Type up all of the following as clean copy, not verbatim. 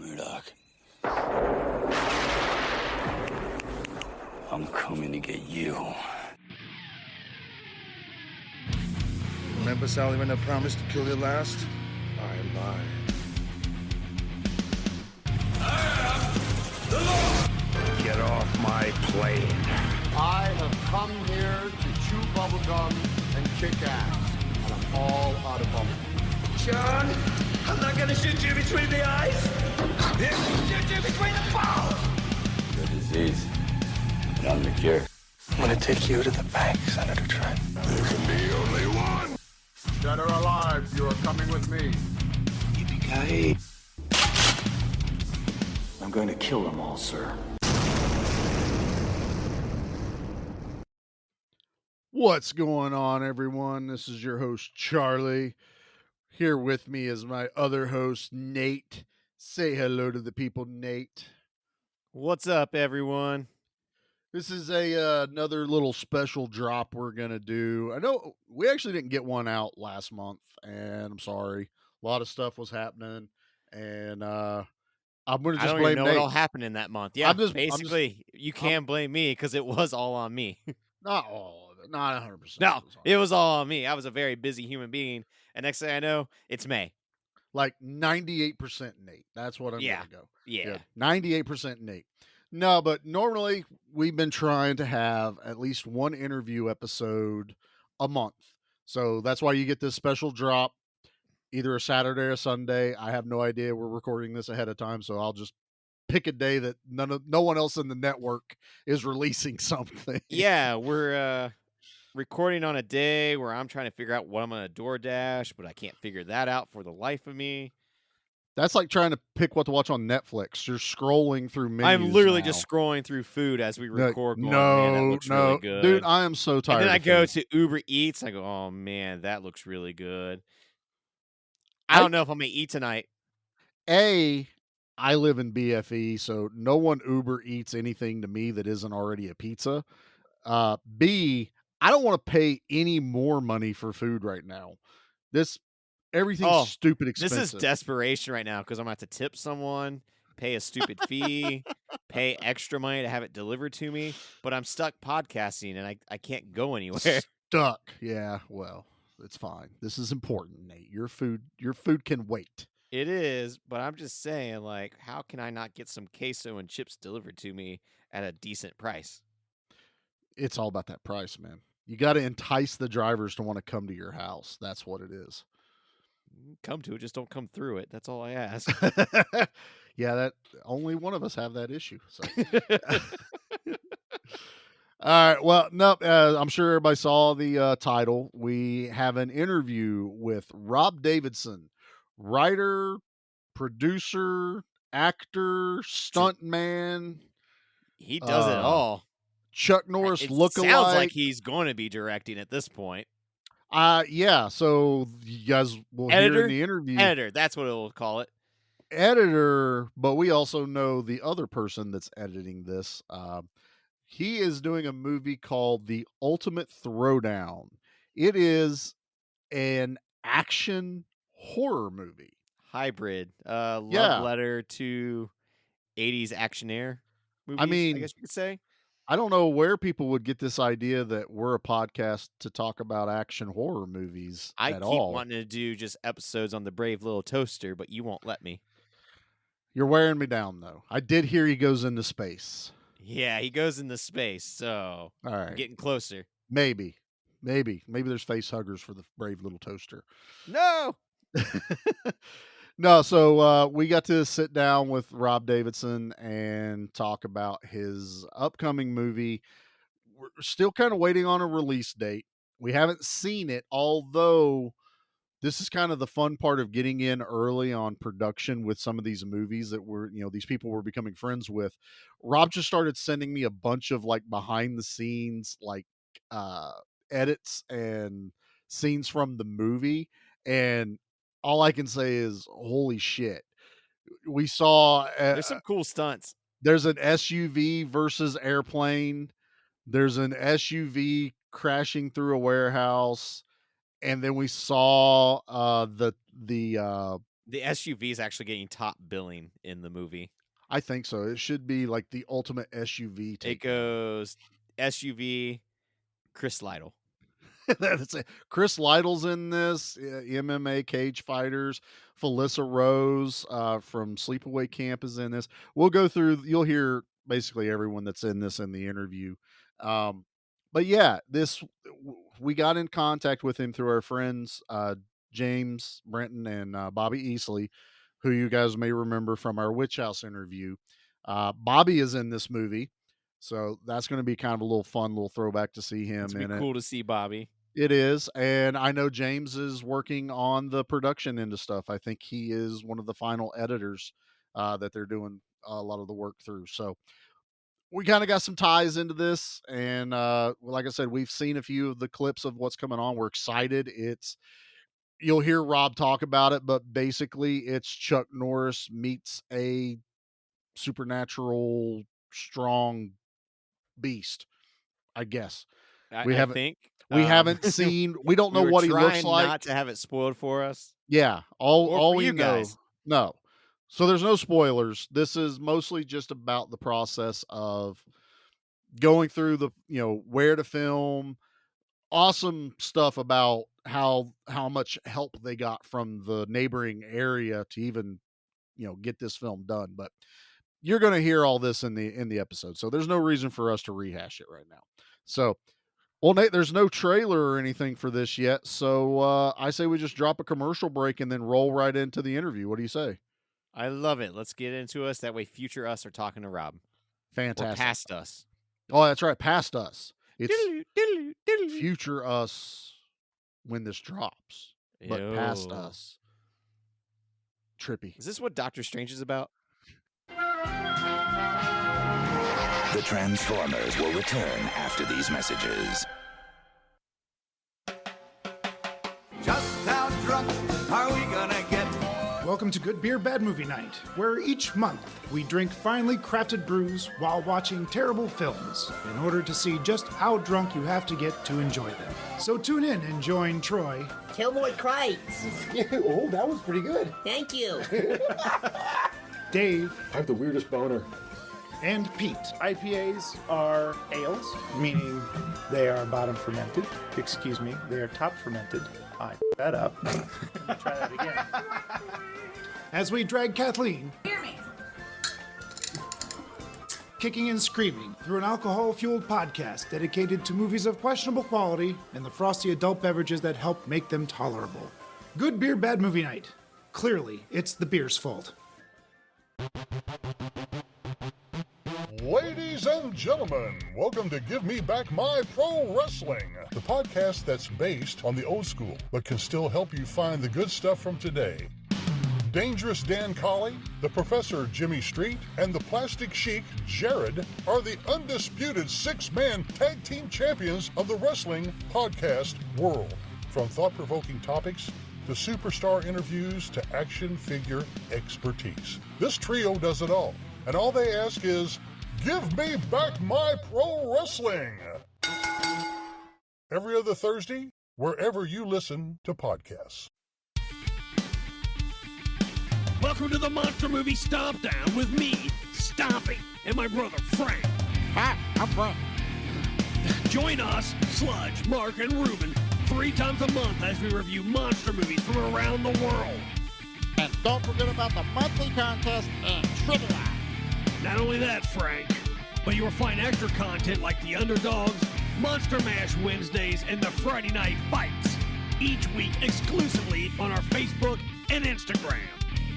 Murdoch. I'm coming to get you. Remember, Sally, when I promised to kill you last? I lied. Get off my plane. I have come here to chew bubblegum and kick ass. And I'm all out of bubblegum. John, I'm not gonna shoot you between the eyes. Shoot you between the balls. The disease. But I'm the cure. I'm gonna take you to the bank, Senator Trent. There can be only one. Dead or alive, you are coming with me. Yippee-ki-yay. I'm going to kill them all, sir. What's going on, everyone? This is your host, Charlie. Here with me is my other host, Nate. Say hello to the people, Nate. What's up, everyone? This is another little special drop we're going to do. I know we actually didn't get one out last month, and I'm sorry. A lot of stuff was happening, and I'm going to I just don't blame even know Nate. what all happened in that month. Yeah, basically, you I'm- can blame me because it was all on me. Not all of it. Not 100%. No, it was all on me. I was a very busy human being, and next thing I know, it's May. Like 98% Nate. That's what I'm going to go. Yeah. 98% Nate. No, but normally we've been trying to have at least one interview episode a month. So that's why you get this special drop, either a Saturday or Sunday. I have no idea. We're recording this ahead of time, so I'll just pick a day that no one else in the network is releasing something. Yeah, we're recording on a day where I'm trying to figure out what I'm going to DoorDash, but I can't figure that out for the life of me. That's like trying to pick what to watch on Netflix. You're scrolling through menus. I'm literally now. just scrolling through food as we record. No, man, that looks really good. Dude, I am so tired. And then I of go food. to Uber Eats. I go, oh man, that looks really good. I don't know if I'm gonna eat tonight. I live in BFE, so no one Uber eats anything to me that isn't already a pizza. B, I don't want to pay any more money for food right now. Everything's stupid expensive. This is desperation right now because I'm gonna have to tip someone, pay a stupid fee, pay extra money to have it delivered to me. But I'm stuck podcasting and I can't go anywhere. Stuck. Yeah, well, it's fine. This is important, Nate. Your food can wait. It is, but I'm just saying, like, how can I not get some queso and chips delivered to me at a decent price? It's all about that price, man. You got to entice the drivers to want to come to your house. That's what it is. Come to it, just don't come through it. That's all I ask. Yeah, that only one of us have that issue. So. All right. Well, no, I'm sure everybody saw the title. We have an interview with Rob Davidson, writer, producer, actor, stuntman. He does it all. Chuck Norris lookalike. Sounds like he's going to be directing at this point. Yeah. So you guys will hear in the interview. Editor, that's what we'll call it. Editor, but we also know the other person that's editing this. He is doing a movie called The Ultimate Throwdown. It is an action horror movie. Hybrid. Love letter to 80s actionaire movies, I mean, I guess you could say. I don't know where people would get this idea that we're a podcast to talk about action horror movies I at keep all. wanting to do just episodes on the Brave Little Toaster, but you won't let me. You're wearing me down, though. I did hear he goes into space. Yeah, he goes into space, so all right, I'm getting closer. Maybe there's face huggers for the Brave Little Toaster. No. No, so we got to sit down with Rob Davidson and talk about his upcoming movie. We're still kind of waiting on a release date. We haven't seen it, although this is kind of the fun part of getting in early on production with some of these movies that these people we're becoming friends with. Rob just started sending me a bunch of like behind the scenes, like edits and scenes from the movie. And all I can say is, holy shit. We saw... there's some cool stunts. There's an SUV versus airplane. There's an SUV crashing through a warehouse. And then we saw the The SUV is actually getting top billing in the movie. I think so. It should be like the ultimate SUV takedown. It goes SUV Chris Lytle. That's it. Chris Lytle's in this. MMA cage fighters. Felissa Rose from Sleepaway Camp is in this. We'll go through. You'll hear basically everyone that's in this in the interview. But yeah, we got in contact with him through our friends James Brenton and Bobby Easley, who you guys may remember from our Witch House interview. Bobby is in this movie. So that's going to be kind of a little fun, little throwback to see him It's in be it. cool to see Bobby. It is, and I know James is working on the production into stuff. I think he is one of the final editors that they're doing a lot of the work through. So we kind of got some ties into this, and like I said, we've seen a few of the clips of what's coming on. We're excited. You'll hear Rob talk about it, but basically, it's Chuck Norris meets a supernatural, strong beast, I guess. We haven't seen. We don't know what he looks like. Not to have it spoiled for us. Yeah, all we you know. guys. No, so there's no spoilers. This is mostly just about the process of going through the where to film. Awesome stuff about how much help they got from the neighboring area to even get this film done. But you're going to hear all this in the episode, so there's no reason for us to rehash it right now. So, well, Nate, there's no trailer or anything for this yet, so I say we just drop a commercial break and then roll right into the interview. What do you say? I love it. Let's get into us. That way, future us are talking to Rob. Fantastic. Or past us. Oh, that's right, past us. It's future us when this drops, but past us. Trippy. Is this what Doctor Strange is about? The Transformers will return after these messages. Just how drunk are we gonna get? Welcome to Good Beer, Bad Movie Night, where each month we drink finely crafted brews while watching terrible films in order to see just how drunk you have to get to enjoy them. So tune in and join Troy, Kilroy Kreitz. Oh, that was pretty good. Thank you. Dave, I have the weirdest boner. and Pete. IPAs are ales, meaning they are bottom fermented. Excuse me, they are top fermented. I that up. Try that again. As we drag Kathleen, Hear me. kicking and screaming through an alcohol-fueled podcast dedicated to movies of questionable quality and the frosty adult beverages that help make them tolerable. Good Beer, Bad Movie Night. Clearly, it's the beer's fault. Ladies and gentlemen, welcome to Give Me Back My Pro Wrestling, the podcast that's based on the old school, but can still help you find the good stuff from today. Dangerous Dan Colley, the Professor Jimmy Street, and the Plastic Chic Jared are the undisputed six-man tag team champions of the wrestling podcast world. From thought-provoking topics to superstar interviews to action figure expertise. This trio does it all, and all they ask is, give me back my pro wrestling! Every other Thursday, wherever you listen to podcasts. Welcome to the Monster Movie Stomp Down with me, Stompy, and my brother Frank. Hi, I'm Frank. Join us, Sludge, Mark, and Ruben 3 times a month as we review monster movies from around the world. And don't forget about the monthly contest and trivia. Not only that, Frank, but you will find extra content like the Underdogs, Monster Mash Wednesdays, and the Friday Night Fights, each week exclusively on our Facebook and Instagram.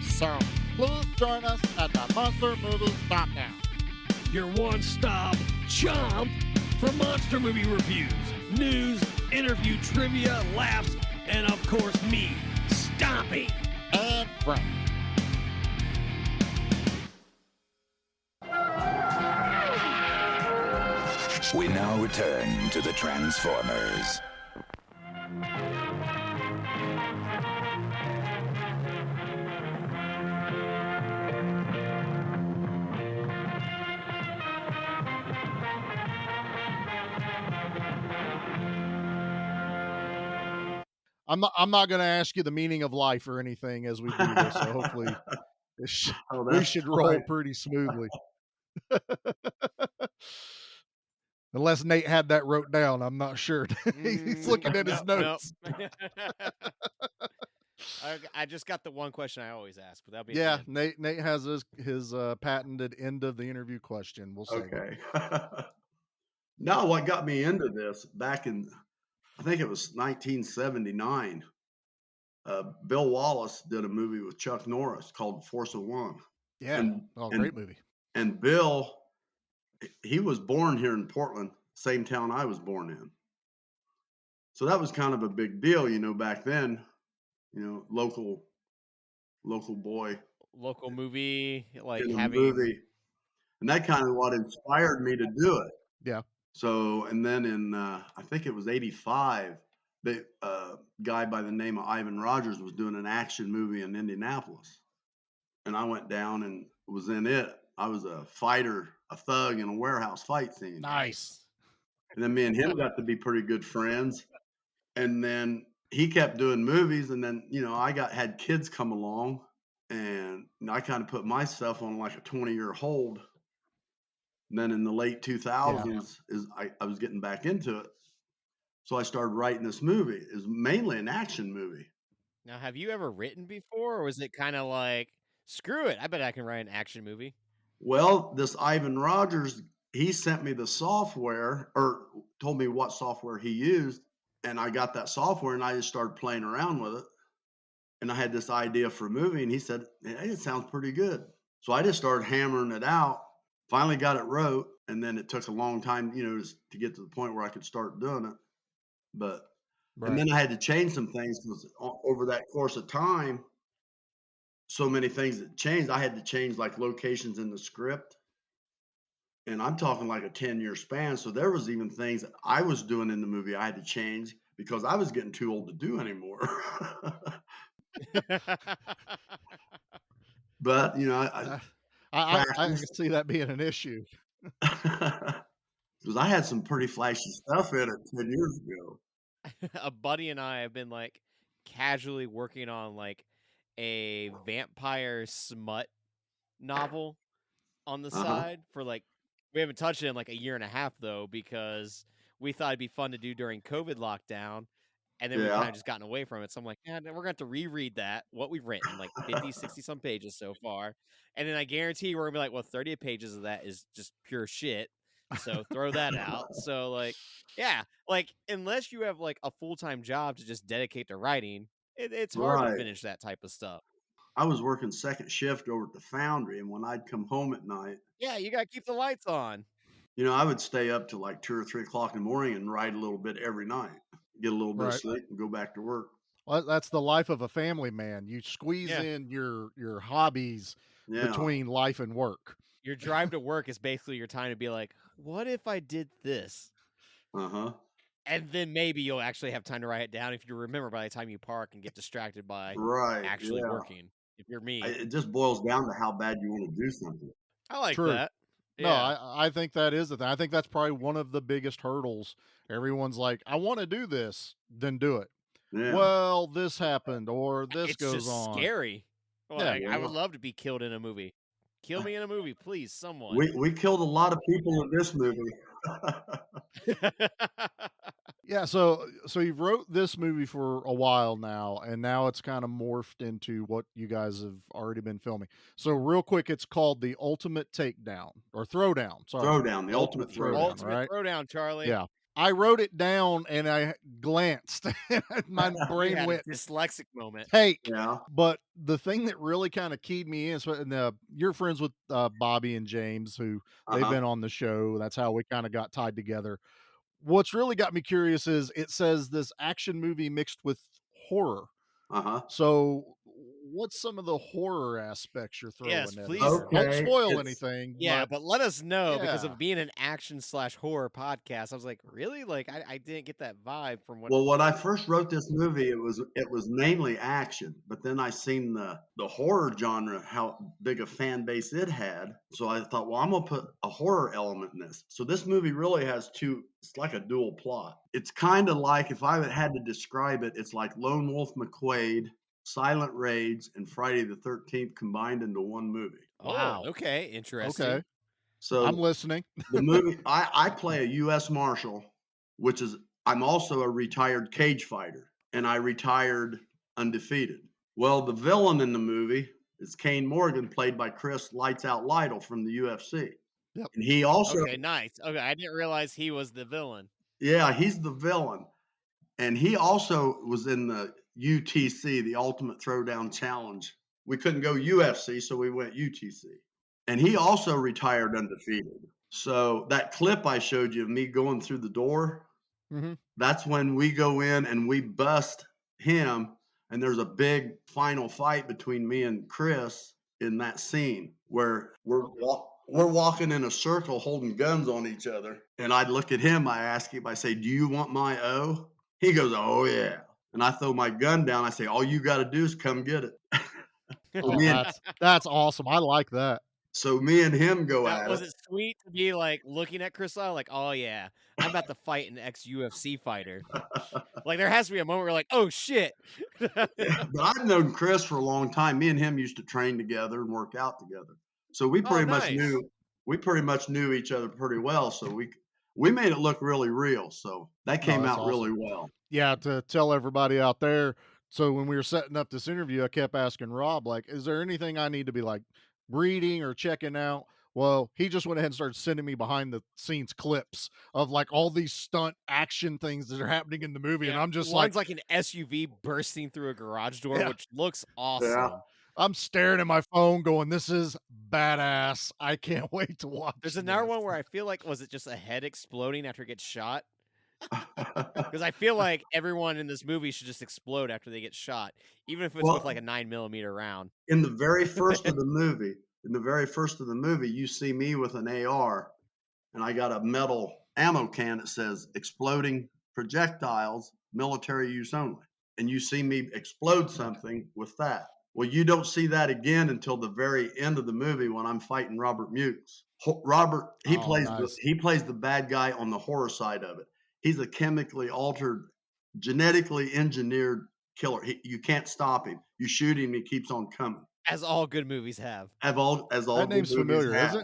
So please join us at the Monster Movie Stomp Down. Your one-stop chomp for monster movie reviews, news, interview, trivia, laughs, and of course me, Stompy. And Frank. We now return to the Transformers. I'm not going to ask you the meaning of life or anything as we do this. So hopefully Oh, we that's should roll right. pretty smoothly. Unless Nate had that wrote down, I'm not sure. He's looking at his Nope. notes. I just got the one question I always ask, but that'll be Yeah, at the end. Nate has his patented end of the interview question. We'll save it. Okay. Now, what got me into this back in, I think it was 1979, Bill Wallace did a movie with Chuck Norris called Force of One. Yeah. And, Great movie. And Bill, he was born here in Portland, same town I was born in. So that was kind of a big deal, you know, back then, you know, local boy Local movie, like in a having movie. And that kind of what inspired me to do it. Yeah. So, and then in, I think it was 85, the guy by the name of Ivan Rogers was doing an action movie in Indianapolis. And I went down and was in it. I was a fighter, a thug in a warehouse fight scene. Nice. And then me and him got to be pretty good friends. And then he kept doing movies. And then, you know, I had kids come along, and I kind of put myself on like a 20-year hold. And then in the late 2000s, I was getting back into it. So I started writing this movie. It was mainly an action movie. Now, have you ever written before, or was it kind of like, screw it, I bet I can write an action movie? Well, this Ivan Rogers, he sent me the software, or told me what software he used, and I got that software and I just started playing around with it. And I had this idea for a movie, and he said, hey, it sounds pretty good. So I just started hammering it out, finally got it wrote, and then it took a long time, you know, to get to the point where I could start doing it. But and then I had to change some things because over that course of time, so many things that changed. I had to change like locations in the script. And I'm talking like a 10-year span. So there was even things that I was doing in the movie I had to change because I was getting too old to do anymore. But, you know, I can see that being an issue. Because I had some pretty flashy stuff in it 10 years ago. A buddy and I have been like casually working on like a vampire smut novel on the side for like, we haven't touched it in like a year and a half though, because we thought it'd be fun to do during COVID lockdown. And then we kind of just gotten away from it. So I'm like, yeah, we're going to have to reread that, what we've written, like 50, 60 some pages so far. And then I guarantee we're going to be like, well, 30 pages of that is just pure shit. So throw that out. So like, yeah, like unless you have like a full-time job to just dedicate to writing, it's hard to finish that type of stuff. I was working second shift over at the foundry, and when I'd come home at night, yeah, you got to keep the lights on. You know, I would stay up to like 2 or 3 o'clock in the morning and write a little bit every night, get a little bit of sleep, and go back to work. Well, that's the life of a family man. You squeeze in your hobbies between life and work. Your drive to work is basically your time to be like, what if I did this? And then maybe you'll actually have time to write it down if you remember by the time you park and get distracted by actually working. If you're me. It just boils down to how bad you want to do something. I like that. No, I think that is the thing. I think that's probably one of the biggest hurdles. Everyone's like, I want to do this, then do it. Yeah. Well, this happened, or this it's goes just on. Scary. Like, I would love to be killed in a movie. Kill me in a movie, please, someone. We killed a lot of people in this movie. Yeah, so you wrote this movie for a while now, and now it's kind of morphed into what you guys have already been filming. So real quick, it's called The Ultimate Takedown, or Throwdown. Sorry. Throwdown, the Ultimate Throwdown. Ultimate Throwdown, Charlie. Yeah. I wrote it down and I glanced. My brain went dyslexic moment. Take. Yeah. But the thing that really kind of keyed me in, and you're friends with Bobby and James, who they've been on the show. That's how we kind of got tied together. What's really got me curious is it says this action movie mixed with horror. So what's some of the horror aspects you're Yes, throwing in? please. Don't Okay, spoil it's anything, Yeah, but but let us know because yeah. of being an action/horror podcast. I was like, really? Like, I didn't get that vibe from what. well, when I first wrote this movie, it was mainly action, but then I seen the horror genre, how big a fan base it had. So I thought, well, I'm gonna put a horror element in this. So this movie really has two. It's like a dual plot. It's kind of like, if I had to describe it, it's like Lone Wolf McQuade, Silent Raids, and Friday the 13th combined into one movie. Wow. Wow. Okay. Okay. Interesting. So I'm listening. the movie, I play a U.S. Marshal, which is, I'm also a retired cage fighter, and I retired undefeated. Well, the villain in the movie is Kane Morgan, played by Chris Lights Out Lytle from the UFC. Yep. And he also, Okay. Nice. Okay. I didn't realize he was the villain. yeah, he's the villain. And he also was in the UTC, the Ultimate Throwdown Challenge. We couldn't go UFC, so we went UTC. And he also retired undefeated. So that clip I showed you of me going through the door, that's when we go in and we bust him. And there's a big final fight between me and Chris in that scene where we're walking in a circle holding guns on each other. And I'd look at him, I ask him, I say, do you want my O? He goes, oh yeah. And I throw my gun down. I say, all you got to do is come get it. Oh, that's awesome. I like that. So me and him go That at was it. it sweet to be like looking at Chris Lyle, like, oh yeah, I'm about to fight an ex-UFC fighter. Like there has to be a moment where you're like, oh shit. Yeah, but I've known Chris for a long time. Me and him used to train together and work out together. So we pretty much knew each other pretty well. So we made it look really real. So that came that's out really awesome. well. Yeah, to tell everybody out there. So when we were setting up this interview, I kept asking Rob, like, is there anything I need to be like reading or checking out? Well, he just went ahead and started sending me behind the scenes clips of like all these stunt action things that are happening in the movie. And I'm just one's like an SUV bursting through a garage door, Yeah. which looks awesome. Yeah. I'm staring at my phone going, this is badass. I can't wait to watch. There's another one where I feel like, was it just a head exploding after it gets shot? Because I feel like everyone in this movie should just explode after they get shot, even if it's with like a 9mm round. In the very first of the movie, you see me with an AR, and I got a metal ammo can that says exploding projectiles, military use only. And you see me explode something with that. Well, you don't see that again until the very end of the movie when I'm fighting Robert Mukes. Robert, he plays the bad guy on the horror side of it. He's a chemically altered, genetically engineered killer. You can't stop him. You shoot him, he keeps on coming. As all good movies have. That name's familiar,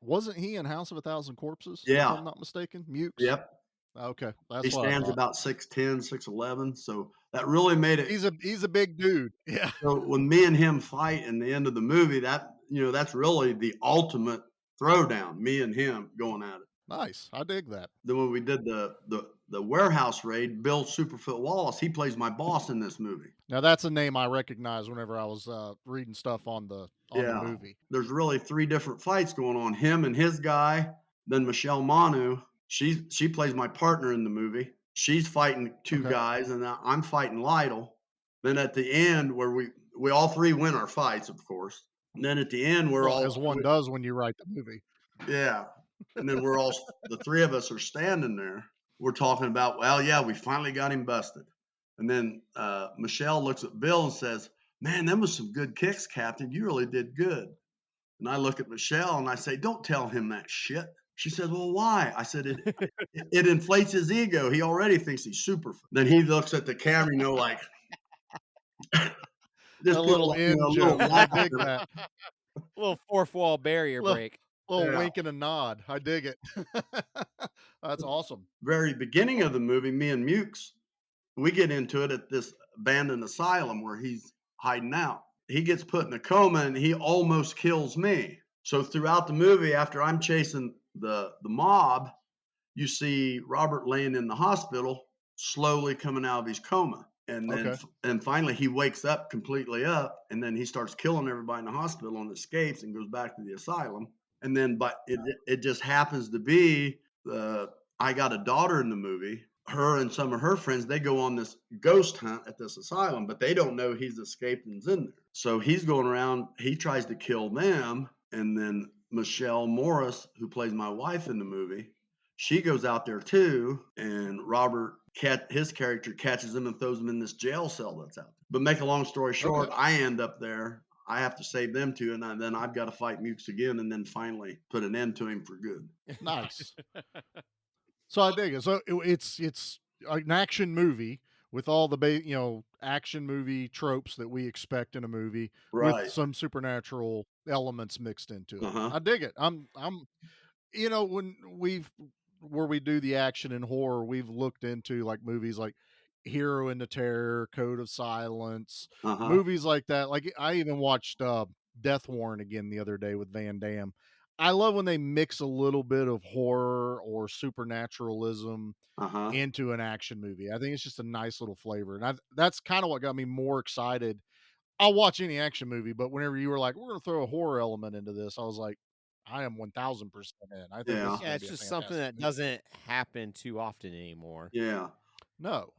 wasn't he in House of a Thousand Corpses? Yeah. If I'm not mistaken. Mukes? Yep. Okay. That's He stands about 6'10", 6'11". So that really made it. He's a big dude. Yeah. So when me and him fight in the end of the movie, that's really the ultimate throwdown. Me and him going at it. Nice. I dig that. Then when we did the warehouse raid, Bill Superfoot Wallace, he plays my boss in this movie. Now that's a name I recognize whenever I was reading stuff on the movie. There's really 3 different fights going on. Him and his guy. Then Michelle Manu, she plays my partner in the movie. She's fighting 2 guys, and I'm fighting Lytle. Then at the end, where we all 3 win our fights, of course. And then at the end, as one does when you write the movie. Yeah. And then the 3 of us are standing there. We're talking about, well, yeah, we finally got him busted. And then Michelle looks at Bill and says, man, them was some good kicks, Captain. You really did good. And I look at Michelle and I say, don't tell him that shit. She said, well, why? I said, it inflates his ego. He already thinks he's super. Then he looks at the camera, like this little little fourth wall barrier break. Little wink and a nod. I dig it. That's awesome. Very beginning of the movie, me and Mukes, we get into it at this abandoned asylum where he's hiding out. He gets put in a coma and he almost kills me. So throughout the movie, after I'm chasing the mob, you see Robert laying in the hospital, slowly coming out of his coma. And then and finally he wakes up completely up, and then he starts killing everybody in the hospital and escapes and goes back to the asylum. And then, but it just happens to be I got a daughter in the movie. Her and some of her friends, they go on this ghost hunt at this asylum, but they don't know he's escaped and's in there. So he's going around, he tries to kill them. And then Michelle Morris, who plays my wife in the movie, she goes out there too. And Robert, his character, catches him and throws him in this jail cell that's out there. But make a long story short, I end up there. I have to save them two, and then I've got to fight Mukes again, and then finally put an end to him for good. Nice. So I dig it. So it's an action movie with all the action movie tropes that we expect in a movie, Right. with some supernatural elements mixed into it. Uh-huh. I dig it. I'm when we do the action and horror, we've looked into like movies like Hero and the Terror, Code of Silence, movies like that. Like I even watched Death Warrant again the other day with Van Damme. I love when they mix a little bit of horror or supernaturalism into an action movie. I think it's just a nice little flavor. And that's kind of what got me more excited. I'll watch any action movie, but whenever you were like, we're going to throw a horror element into this, I was like, I am 1000% in. I think this is gonna it's be just a something that fantastic movie. doesn't happen too often anymore. Yeah. No.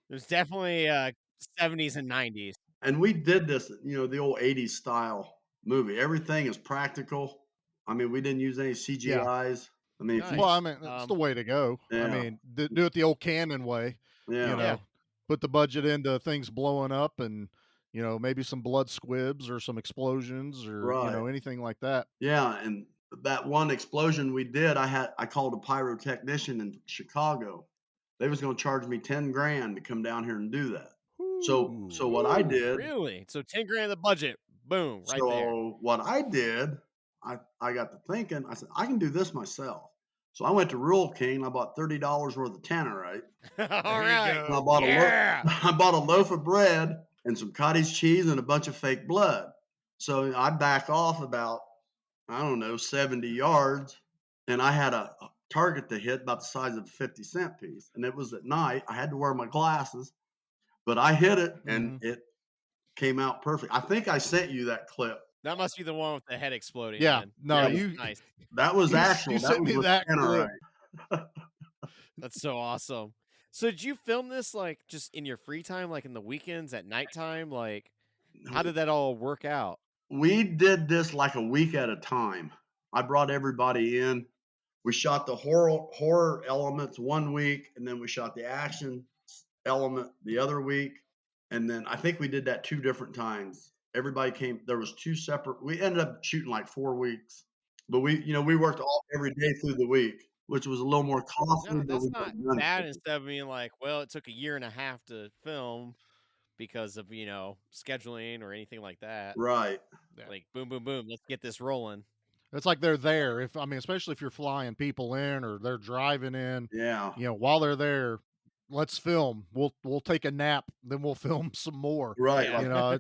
There's definitely 70s and 90s. And we did this, the old 80s style movie. Everything is practical. I mean, we didn't use any CGIs. I mean, Well, I mean, that's the way to go. Yeah. I mean, do it the old Canon way. Yeah. Put the budget into things blowing up and, maybe some blood squibs or some explosions or, Right. anything like that. Yeah, and that one explosion we did, I called a pyrotechnician in Chicago. They was going to charge me 10 grand to come down here and do that. So what I did. Really? So 10 grand the budget. Boom, right there. So what I did, I got to thinking, I said, I can do this myself. So I went to Rural King, I bought $30 worth of Tannerite. All right. And I bought a loaf of bread and some cottage cheese and a bunch of fake blood. So I back off about, 70 yards, and I had a target to hit about the size of a 50-cent piece. And it was at night. I had to wear my glasses, but I hit it and it came out perfect. I think I sent you that clip. That must be the one with the head exploding. Yeah. Man. No, nice. That was actual. You sent me that clip. That's so awesome. So did you film this like just in your free time, like in the weekends at nighttime? Like, how did that all work out? We did this like a week at a time. I brought everybody in. We shot the horror elements one week, and then we shot the action element the other week. And then I think we did that 2 different times. Everybody came. There was 2 separate. We ended up shooting like 4 weeks, but we worked every day through the week, which was a little more costly. No, that's not bad. Instead of being like, well, it took a year and a half to film because of scheduling or anything like that. Right. Like boom, boom, boom. Let's get this rolling. It's like they're there. Especially if you're flying people in or they're driving in. Yeah. While they're there, let's film. We'll take a nap, then we'll film some more. Right. Yeah.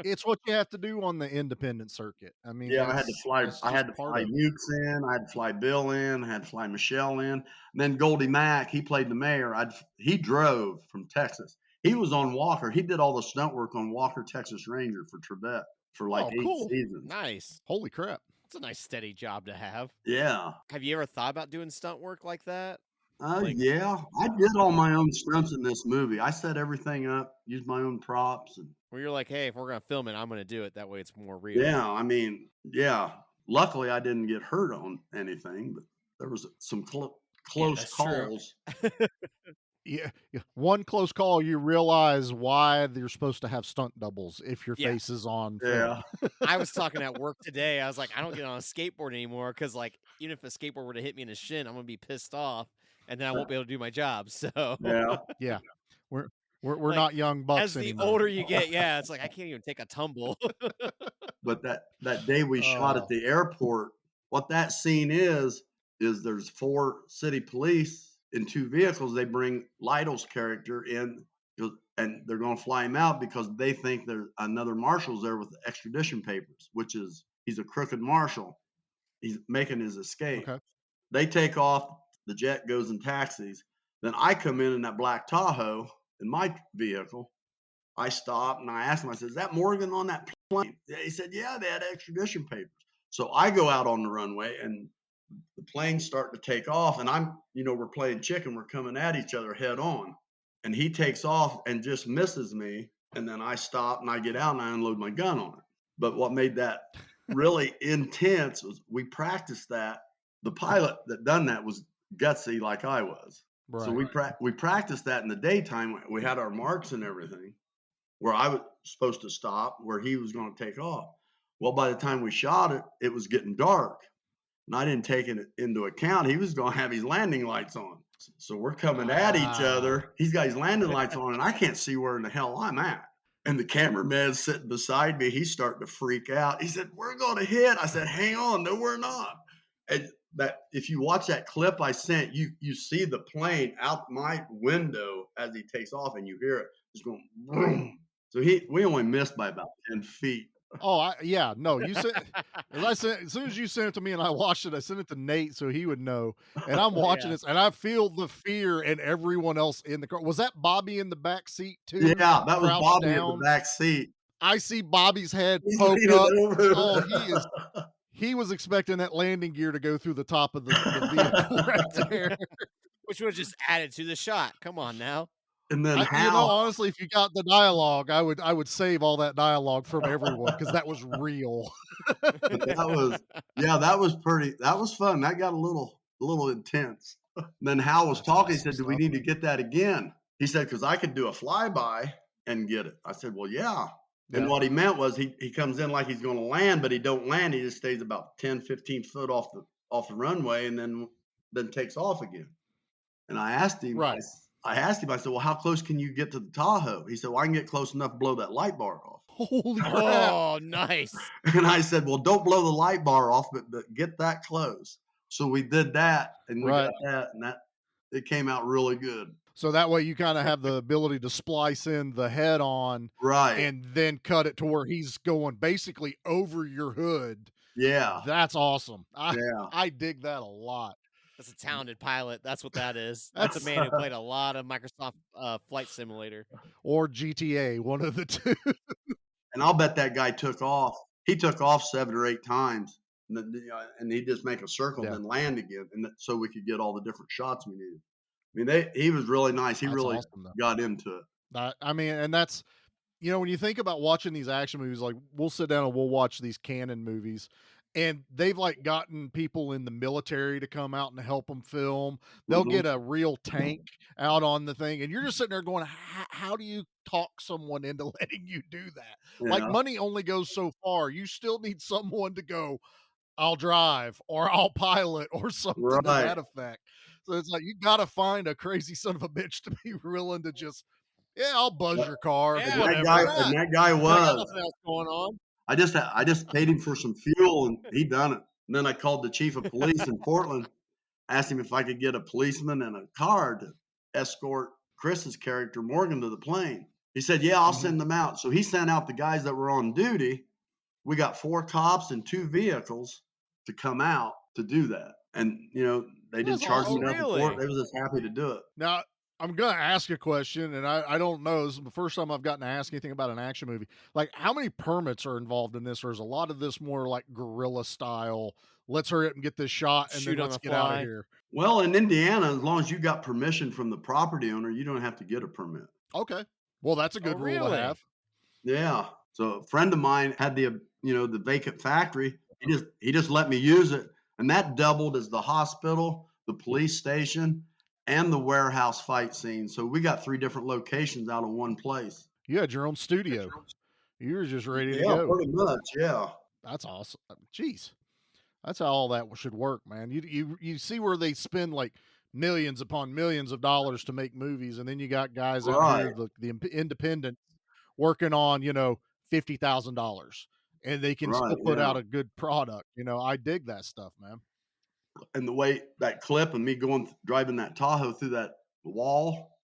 It's what you have to do on the independent circuit. I mean, I had to fly. I had to fly Mukes in. I had to fly Bill in. I had to fly Michelle in. And then Goldie Mack, he played the mayor. He drove from Texas. He was on Walker. He did all the stunt work on Walker, Texas Ranger for Trebek for like 8 seasons. Nice. Holy crap. It's a nice steady job to have. Yeah. Have you ever thought about doing stunt work like that? Yeah, I did all my own stunts in this movie. I set everything up, used my own props. Where you're like, hey, if we're going to film it, I'm going to do it. That way it's more real. Yeah, I mean, luckily I didn't get hurt on anything, but there was some close calls. Yeah, one close call, you realize why you're supposed to have stunt doubles if your face is on film. I was talking at work today. I was like, I don't get on a skateboard anymore because, like, even if a skateboard were to hit me in the shin, I'm gonna be pissed off, and then I won't be able to do my job. So yeah, we're like, not young bucks as the anymore. older you get. Yeah, it's like I can't even take a tumble. But that day we shot at the airport, what that scene is there's 4 city police in 2 vehicles. They bring Lytle's character in, and they're going to fly him out because they think there's another marshal's there with extradition papers, which is he's a crooked marshal. He's making his escape. Okay. They take off. The jet goes and taxis. Then I come in that black Tahoe in my vehicle. I stop and I ask him, I said, is that Morgan on that plane? He said, yeah, they had extradition papers. So I go out on the runway and the plane's starting to take off, and we're playing chicken. We're coming at each other head on, and he takes off and just misses me. And then I stop and I get out and I unload my gun on it. But what made that really intense was we practiced that. The pilot that done that was gutsy like I was. So Right. we practiced that in the daytime. We had our marks and everything where I was supposed to stop, where he was going to take off. Well, by the time we shot it, it was getting dark. And I didn't take it into account. He was going to have his landing lights on. So we're coming at each other. He's got his landing lights on, and I can't see where in the hell I'm at. And the cameraman's sitting beside me. He's starting to freak out. He said, "We're going to hit." I said, "Hang on. No, we're not." And that if you watch that clip I sent, you see the plane out my window as he takes off, and you hear it just going boom. So we only missed by about 10 feet. Oh, yeah, no, you sent as soon as you sent it to me and I watched it, I sent it to Nate so he would know. And I'm watching Yeah. this and I feel the fear in everyone else in the car. Was that Bobby in the back seat too? Yeah, that was Crouched Bobby in down? the back seat. I see Bobby's head He's poke leaning up. over. Oh, he was expecting that landing gear to go through the top of the vehicle right there. Which was just added to the shot. Come on now. And then Honestly, if you got the dialogue, I would save all that dialogue from everyone because that was real. that was fun. That got a little intense. And then Hal was talking. He said, "Do we need to get that again?" He said, "Because I could do a flyby and get it." I said, "Well, yeah." And what he meant was he comes in like he's going to land, but he don't land. He just stays about 10, 15 foot off the runway and then takes off again. And I asked him, Right. I said, "Well, how close can you get to the Tahoe?" He said, "Well, I can get close enough to blow that light bar off." Holy crap. Oh, nice. And I said, "Well, don't blow the light bar off, but get that close." So we did that, and we got that, and it came out really good. So that way you kind of have the ability to splice in the head on, Right, and then cut it to where he's going basically over your hood. Yeah. That's awesome. Yeah. I dig that a lot. That's a talented pilot. That's what that is. That's a man who played a lot of Microsoft Flight Simulator. Or GTA, one of the two. And I'll bet that guy took off. He took off 7 or 8 times, and he'd just make a circle and then land again, and so we could get all the different shots we needed. I mean, he was really nice. He That's really awesome, though. got into it. I mean, and that's, when you think about watching these action movies, like we'll sit down and we'll watch these canon movies, and they've like gotten people in the military to come out and help them film. They'll get a real tank out on the thing, and you're just sitting there going, how do you talk someone into letting you do that? Like, money only goes so far. You still need someone to go, "I'll drive," or "I'll pilot," or something to that effect. So it's like, you gotta find a crazy son of a bitch to be willing to just, I'll buzz your car. Yeah, And that guy I got was. nothing else going on. I just paid him for some fuel, and he done it. And then I called the chief of police in Portland, asked him if I could get a policeman and a car to escort Chris's character Morgan to the plane. He said, "Yeah, I'll send them out." So he sent out the guys that were on duty. We got 4 cops and 2 vehicles to come out to do that. And they didn't charge me nothing for it. They was just happy to do it. Now, I'm gonna ask a question, and I don't know. This is the first time I've gotten to ask anything about an action movie. Like, how many permits are involved in this, or is a lot of this more like guerrilla style? Let's hurry up and get this shot, and Shoot then on let's the get out of fly. here. Well, in Indiana, as long as you got permission from the property owner, you don't have to get a permit. Okay, well, that's a good rule to have. Yeah. So a friend of mine had the vacant factory. He just let me use it, and that doubled as the hospital, the police station, and the warehouse fight scene. So we got 3 different locations out of one place. You had your own studio. You were just ready to Yeah, go. pretty much. Yeah. That's awesome. Jeez, that's how all that should work, man. You see where they spend like millions upon millions of dollars to make movies, and then you got guys out here, the independent, working on $50,000, and they can still put out a good product. I dig that stuff, man. And the way that clip and me driving that Tahoe through that wall,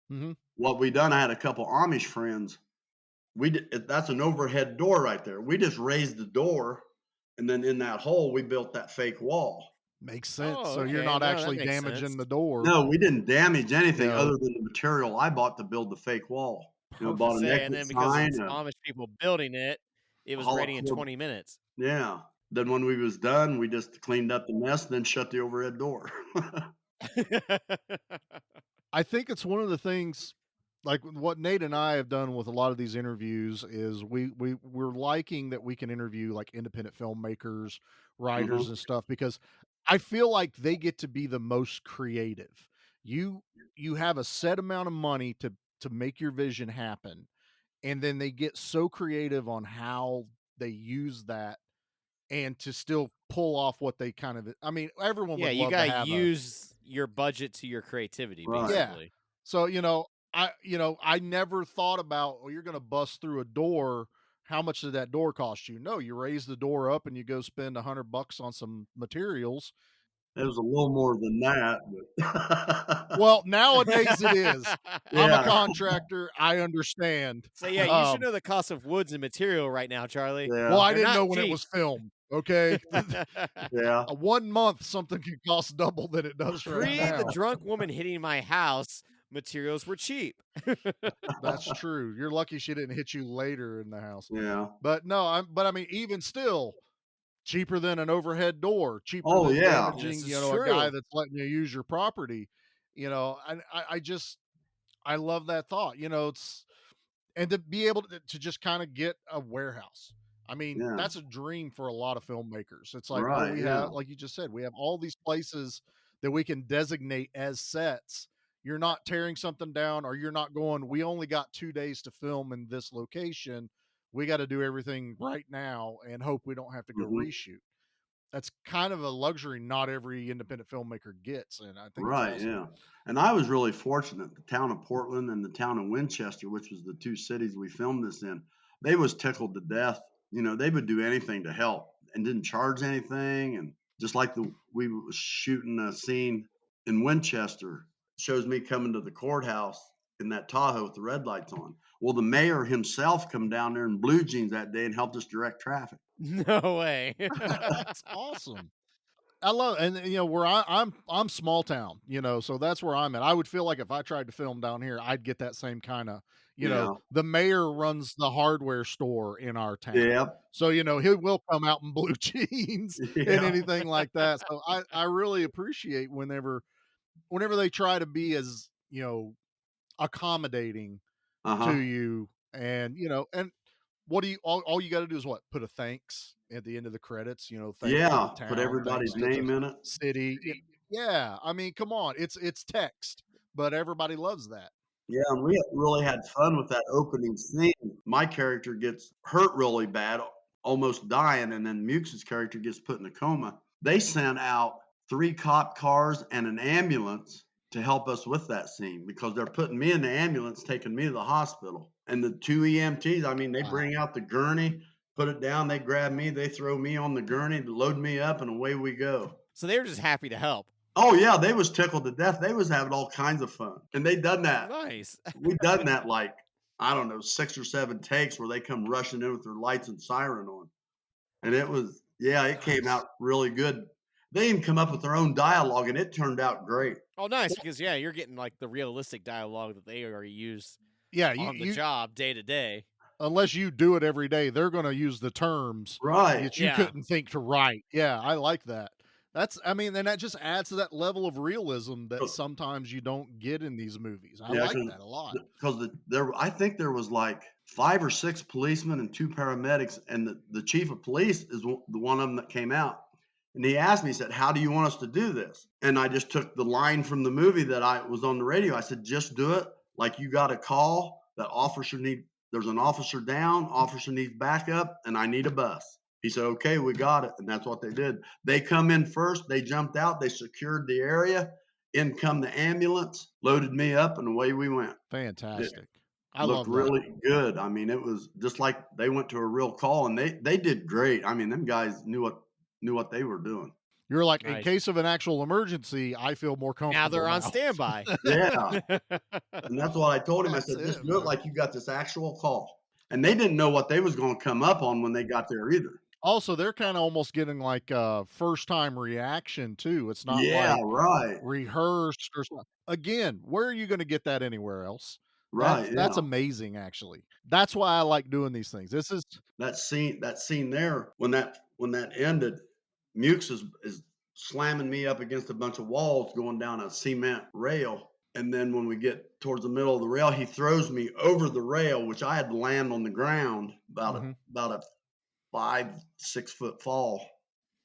what we done, I had a couple Amish friends. That's an overhead door right there. We just raised the door, and then in that hole, we built that fake wall. Makes sense. Oh, So you're okay. not No, that actually makes damaging sense. the door. No, we didn't damage anything No. other than the material I bought to build the fake wall. Bought a Say, necklace and then because sign. it's Amish people building it, it was ready in 20 minutes. Yeah. Then when we was done, we just cleaned up the mess, then shut the overhead door. I think it's one of the things, like what Nate and I have done with a lot of these interviews is we're liking that we can interview like independent filmmakers, writers, Mhm. and stuff because I feel like they get to be the most creative. You you have a set amount of money to make your vision happen, and then they get so creative on how they use that and to still pull off what they kind of I mean, everyone Yeah, would you love to gotta have a use your budget to your creativity, Right. yeah. basically. So, I never thought about, well, you're gonna bust through a door. How much did that door cost you? No, you raise the door up and you go spend $100 on some materials. It was a little more than that, but Well, nowadays it is. I'm a yeah, contractor. I understand. So yeah, you should Um, know the cost of woods and material right now, Charlie. well, yeah, I They're didn't not know when it cheap. was filmed. Okay. yeah. A 1 month, something could cost double than it does right Pre the now. drunk woman hitting my house, materials were cheap. That's true. You're lucky she didn't hit you later in the house. Yeah. But no, I mean, even still, cheaper than an overhead door, cheaper Oh, than yeah. This damaging, is a guy true. that's letting you use your property. And I just I love that thought. It's and to be able to just kind of get a warehouse. I mean, Yeah. that's a dream for a lot of filmmakers. It's like, oh, Right, we yeah. have, like you just said, we have all these places that we can designate as sets. You're not tearing something down, or you're not going, we only got 2 days to film in this location. We got to do everything right now and hope we don't have to go Mhm. reshoot. That's kind of a luxury not every independent filmmaker gets. And I think it's Right, awesome. yeah. And I was really fortunate. The town of Portland and the town of Winchester, which was the 2 cities we filmed this in, they was tickled to death. They would do anything to help and didn't charge anything. And just like we was shooting a scene in Winchester, shows me coming to the courthouse in that Tahoe with the red lights on. Well, the mayor himself come down there in blue jeans that day and helped us direct traffic. No way. That's awesome. I love and where I'm small town, so that's where I'm at. I would feel like if I tried to film down here, I'd get that same kind of, Yeah. the mayor runs the hardware store in our town. Yep. So, he will come out in blue jeans and Yeah. anything like that. So I really appreciate whenever they try to be as, accommodating to Uh-huh. you and what do you all you got to do is what? Put a thanks at the end of the credits, thanks to the Yeah. Put town, thanks everybody's to the name in it. city. Yeah, I mean, come on. It's text, but everybody loves that. Yeah, and we really had fun with that opening scene. My character gets hurt really bad, almost dying, and then Mukes' character gets put in a coma. They sent out 3 cop cars and an ambulance to help us with that scene because they're putting me in the ambulance, taking me to the hospital. And the 2 EMTs, I mean, they Wow. bring out the gurney, put it down, they grab me, they throw me on the gurney, load me up, and away we go. So they were just happy to help. Oh yeah, they was tickled to death. They was having all kinds of fun. And they done that. Nice. We done that like, I don't know, 6 or 7 takes where they come rushing in with their lights and siren on. And it came out really good. They even come up with their own dialogue and it turned out great. Oh, nice, because yeah, you're getting like the realistic dialogue that they already use Yeah, on the job day to day. unless you do it every day, they're going to use the terms Right. that you Yeah. couldn't think to write. Yeah, I like that. I mean, then that just adds to that level of realism that sometimes you don't get in these movies. I like that a lot. Because I think there was like 5 or 6 policemen and 2 paramedics, and the chief of police is the one of them that came out. And he asked me, he said, "How do you want us to do this?" And I just took the line from the movie that I was on the radio. I said, "Just do it like you got a call that there's an officer down, officer needs backup, and I need a bus." He said, "Okay, we got it." And that's what they did. They come in first, they jumped out, they secured the area. In come the ambulance, loaded me up, and away we went. Fantastic. I Looked love that. really good. I mean, it was just like they went to a real call, and they did great. I mean, them guys knew what they were doing. You're like, in Nice. case of an actual emergency, I feel more comfortable. Now they're on standby. Yeah. And that's what I told him. I That's said, "Just it, do it man. like you got this actual call." And they didn't know what they was going to come up on when they got there either. Also, they're kind of almost getting like a first time reaction too. It's not Yeah, like right. rehearsed or something. Again, where are you going to get that anywhere else? Right, That's yeah. amazing, actually. That's why I like doing these things. This is That scene there, when that ended, Mukes is slamming me up against a bunch of walls going down a cement rail. And then when we get towards the middle of the rail, he throws me over the rail, which I had to land on the ground about a 5-6 foot fall.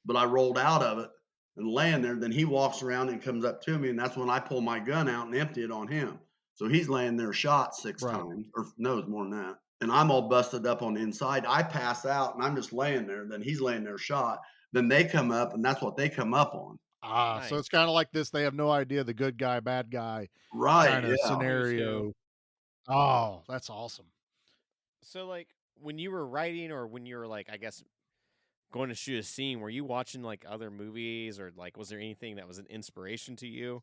But I rolled out of it and land there. Then he walks around and comes up to me, and that's when I pull my gun out and empty it on him. So he's laying there shot 6 times, or no, it's more than that. And I'm all busted up on the inside. I pass out and I'm just laying there. Then he's laying there shot. Then they come up, and that's what they come up on. So it's kind of like this. They have no idea the good guy, bad guy Right, kind of yeah. scenario. Oh, that's awesome. So, like, when you were writing or when you were, like, I guess, going to shoot a scene, were you watching, like, other movies or, like, was there anything that was an inspiration to you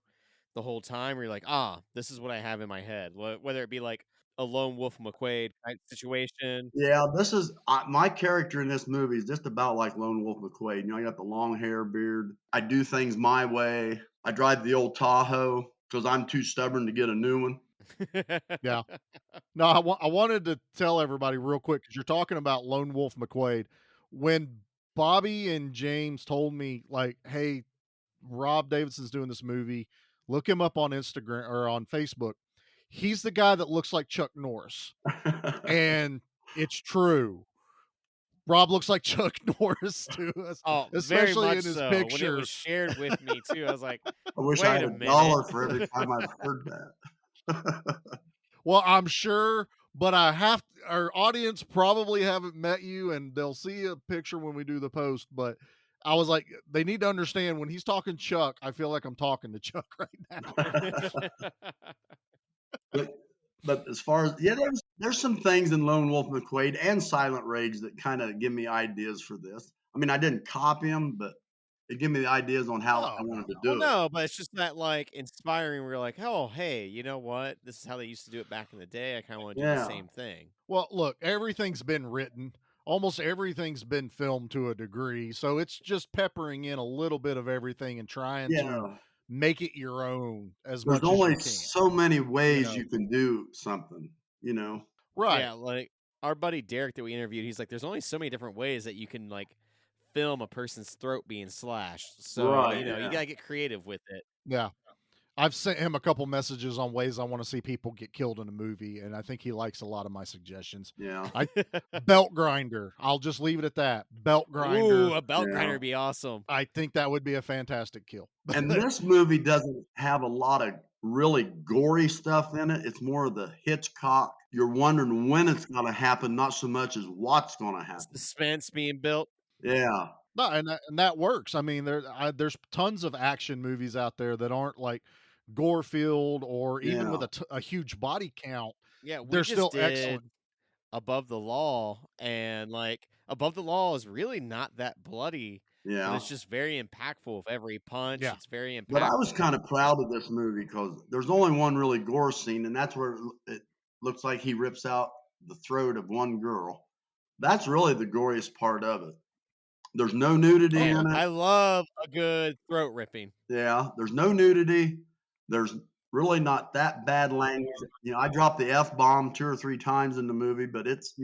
the whole time? Where you're like, this is what I have in my head. Whether it be, like, a Lone Wolf McQuade type situation. Yeah, this is my character in this movie is just about like Lone Wolf McQuade. You know, I got the long hair, beard. I do things my way. I drive the old Tahoe because I'm too stubborn to get a new one. Yeah. No, I wanted to tell everybody real quick because you're talking about Lone Wolf McQuade. When Bobby and James told me, like, hey, Rob Davidson's doing this movie, look him up on Instagram or on Facebook. He's the guy that looks like Chuck Norris. And it's true. Rob looks like Chuck Norris to us, especially in his picture. When it was shared with me too, I was like, I wish I had a dollar for every time I've heard that. Well, I'm sure, but our audience probably haven't met you, and they'll see a picture when we do the post. But I was like, they need to understand when he's talking Chuck, I feel like I'm talking to Chuck right now. But as far as there's some things in Lone Wolf McQuade and Silent Rage that kind of give me ideas for this. I mean, I didn't copy them, but it gave me the ideas on how I wanted to do it. No, but it's just that like inspiring. We're like, oh, hey, you know what? This is how they used to do it back in the day. I kind of want to do the same thing. Well, look, everything's been written. Almost everything's been filmed to a degree. So it's just peppering in a little bit of everything and trying to make it your own as much as you can. There's only so many ways you can do something, you know? Right. Yeah, like our buddy Derek that we interviewed, he's like, there's only so many different ways that you can like film a person's throat being slashed. So, you got to get creative with it. Yeah. I've sent him a couple messages on ways I want to see people get killed in a movie, and I think he likes a lot of my suggestions. Yeah. Belt grinder. I'll just leave it at that. Belt grinder. Ooh, a belt grinder would be awesome. I think that would be a fantastic kill. And this movie doesn't have a lot of really gory stuff in it. It's more of the Hitchcock. You're wondering when it's going to happen, not so much as what's going to happen. Suspense being built. Yeah. No, and that works. I mean, there's tons of action movies out there that aren't like Gore-filled or even with a huge body count. Yeah, they're still excellent. Above the Law, and like Above the Law is really not that bloody. Yeah, but it's just very impactful with every punch. Yeah. It's very impactful. But I was kind of proud of this movie because there's only one really gore scene, and that's where it looks like he rips out the throat of one girl. That's really the goriest part of it. There's no nudity in it. I love a good throat ripping. Yeah, there's no nudity. There's really not that bad language. You know, I dropped the F-bomb 2 or 3 times in the movie, but it's